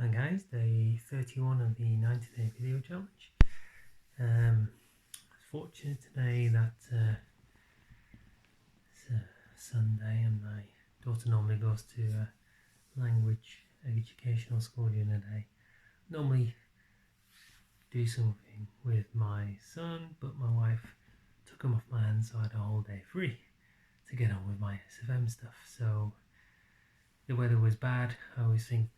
Hi guys, day 31 of the 90-day video challenge. It's fortunate today that it's Sunday and my daughter normally goes to language educational school during the day. Normally do something with my son, but my wife took him off my hands, so I had a whole day free to get on with my SFM stuff. So the weather was bad. I always think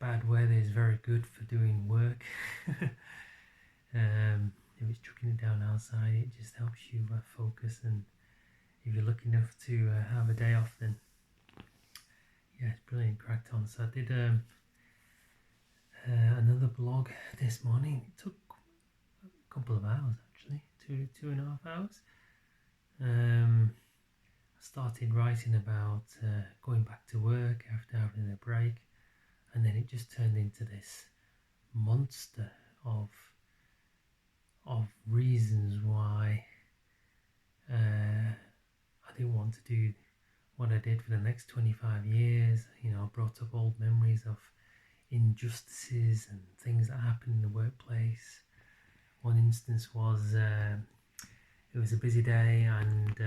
bad weather is very good for doing work. If it's chucking it down outside, it just helps you focus, and if you're lucky enough to have a day off, then yeah, it's brilliant. Cracked on. So I did another blog this morning. It took a couple of hours actually, two and a half hours. I started writing about going back to work after having a break, and then it just turned into this monster of reasons why I didn't want to do what I did for the next 25 years. You know, I brought up old memories of injustices and things that happened in the workplace. One instance was it was a busy day, and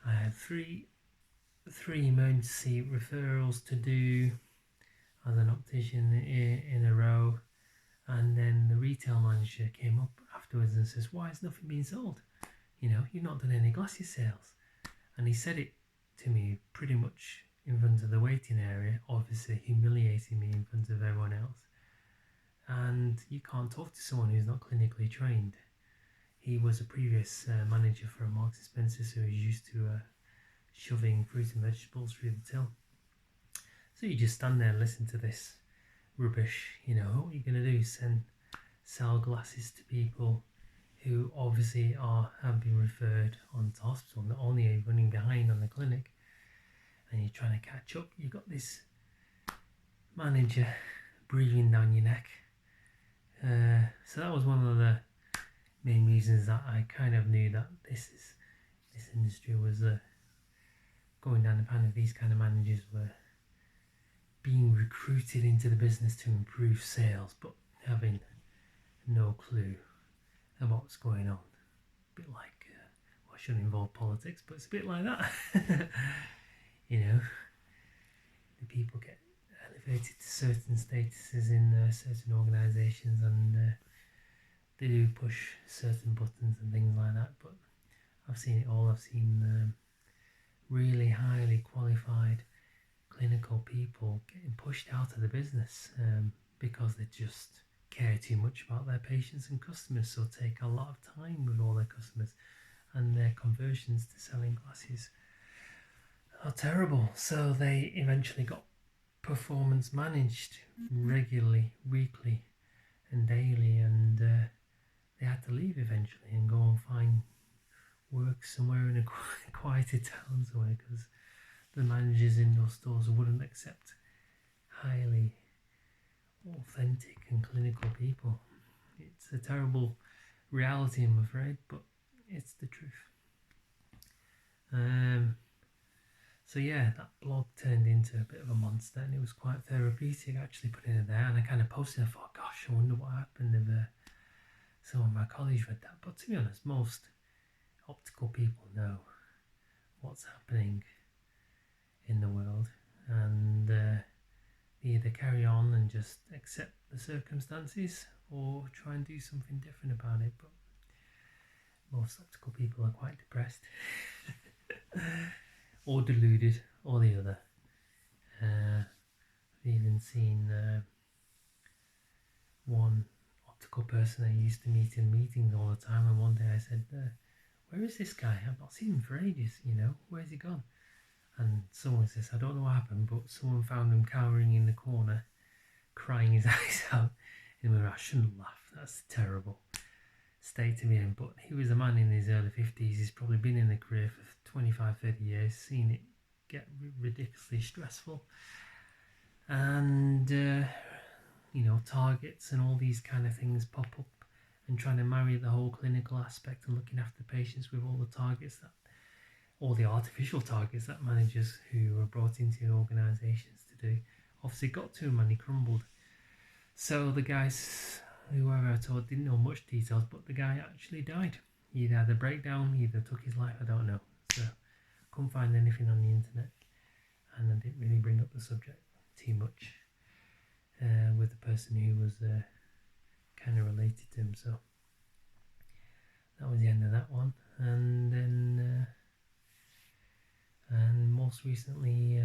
I had three emergency referrals to do as an optician in a row. And then the retail manager came up afterwards and says, "Why is nothing being sold? You know, you've not done any glasses sales." And he said it to me pretty much in front of the waiting area, obviously humiliating me in front of everyone else. And you can't talk to someone who's not clinically trained. He was a previous manager for Marks & Spencer, so he's used to shoving fruit and vegetables through the till. So you just stand there and listen to this rubbish. You know, what are you going to do? Sell glasses to people who obviously have been referred on to hospital, not only are you running behind on the clinic and you're trying to catch up, you've got this manager breathing down your neck. So that was one of the main reasons that I kind of knew that this industry was going down the pan. If these kind of managers were being recruited into the business to improve sales, but having no clue about what's going on. A bit like, well, I shouldn't involve politics, but it's a bit like that. You know, the people get elevated to certain statuses in certain organisations, and they do push certain buttons and things like that. But I've seen it all. I've seen really highly qualified clinical people getting pushed out of the business because they just care too much about their patients and customers, so take a lot of time with all their customers, and their conversions to selling glasses are terrible. So they eventually got performance managed regularly, weekly and daily, and they had to leave eventually and go and find work somewhere in a quieter town somewhere, because the managers in those stores wouldn't accept highly authentic and clinical people. It's a terrible reality, I'm afraid, but it's the truth. So yeah, that blog turned into a bit of a monster, and it was quite therapeutic actually putting it there. And I kind of posted, I thought, gosh, I wonder what happened if some of my colleagues read that. But to be honest, most optical people know what's happening in the world, and they either carry on and just accept the circumstances or try and do something different about it. But most optical people are quite depressed or deluded, or the other. I've even seen one optical person I used to meet in meetings all the time, and one day I said, "Where is this guy? I've not seen him for ages, you know, where's he gone?" And someone says, "I don't know what happened, but someone found him cowering in the corner, crying his eyes out." And I shouldn't laugh, that's a terrible state to be in. But he was a man in his early 50s. He's probably been in the career for 25, 30 years, seen it get ridiculously stressful. And, you know, targets and all these kind of things pop up, and trying to marry the whole clinical aspect and looking after patients with all the targets that all the artificial targets that managers who were brought into organisations to do obviously got to him, and he crumbled. So the guys, whoever I told, didn't know much details, but the guy actually died. He either had a breakdown, either took his life, I don't know. So couldn't find anything on the internet, and I didn't really bring up the subject too much with the person who was kind of related to him. So that was the end of that one. And then and most recently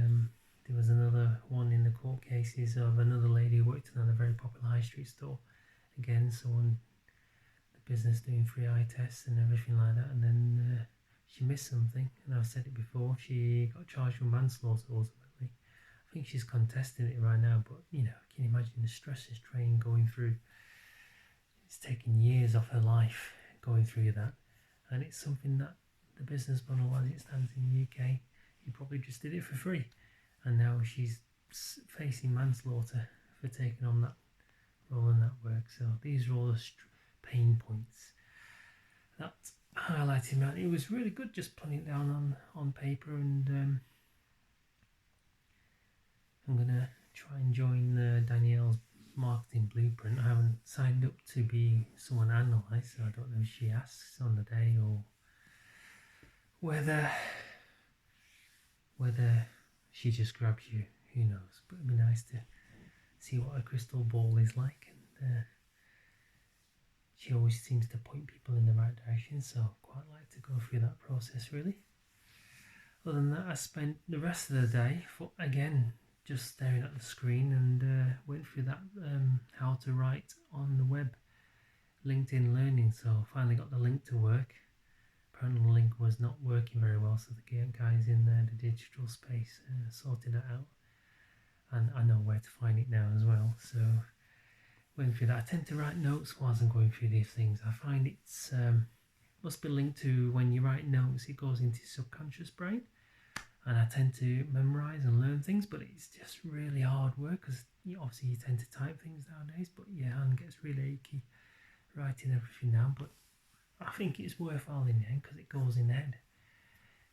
there was another one in the court cases of another lady who worked in a very popular high street store. Again, someone, the business doing free eye tests and everything like that, and then she missed something, and I've said it before, she got charged with manslaughter ultimately. I think she's contesting it right now, but you know, can you imagine the stress this train going through? It's taken years off her life going through that, and it's something that the business model as it stands in the UK, he probably just did it for free, and now she's facing manslaughter for taking on that role and that work. So these are all the pain points that highlighting that. It was really good just putting it down on paper, and I'm gonna try and join Danielle's marketing blueprint. I haven't signed up to be someone analysed, so I don't know if she asks on the day or whether she just grabs you, who knows. But it'd be nice to see what a crystal ball is like, and she always seems to point people in the right direction, so quite like to go through that process really. Other than that, I spent the rest of the day again just staring at the screen, and went through that how to write on the web LinkedIn Learning. So finally got the link to work. Apparently the link was not working very well, so the guys in the digital space sorted that out, and I know where to find it now as well. So went through that. I tend to write notes whilst I'm going through these things. I find it's must be linked to when you write notes, it goes into your subconscious brain, and I tend to memorize and learn things, but it's just really hard work because obviously you tend to type things nowadays, but your hand gets really achy writing everything down. But I think it's worthwhile in the end because it goes in the head.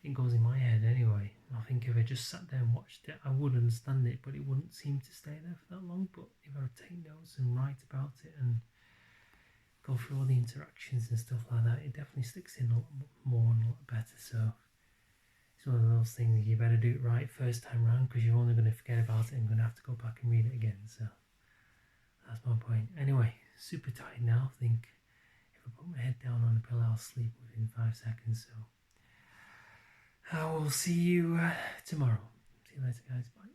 It goes in my head anyway. I think if I just sat there and watched it, I would understand it, but it wouldn't seem to stay there for that long. But if I would take notes and write about it and go through all the interactions and stuff like that, it definitely sticks in a lot more and a lot better. So it's one of those things, you better do it right first time round, because you're only going to forget about it and going to have to go back and read it again. So that's my point. Anyway, super tired now. I think if I put my head down on the pillow, I'll sleep within 5 seconds. So I will see you tomorrow. See you later, guys. Bye.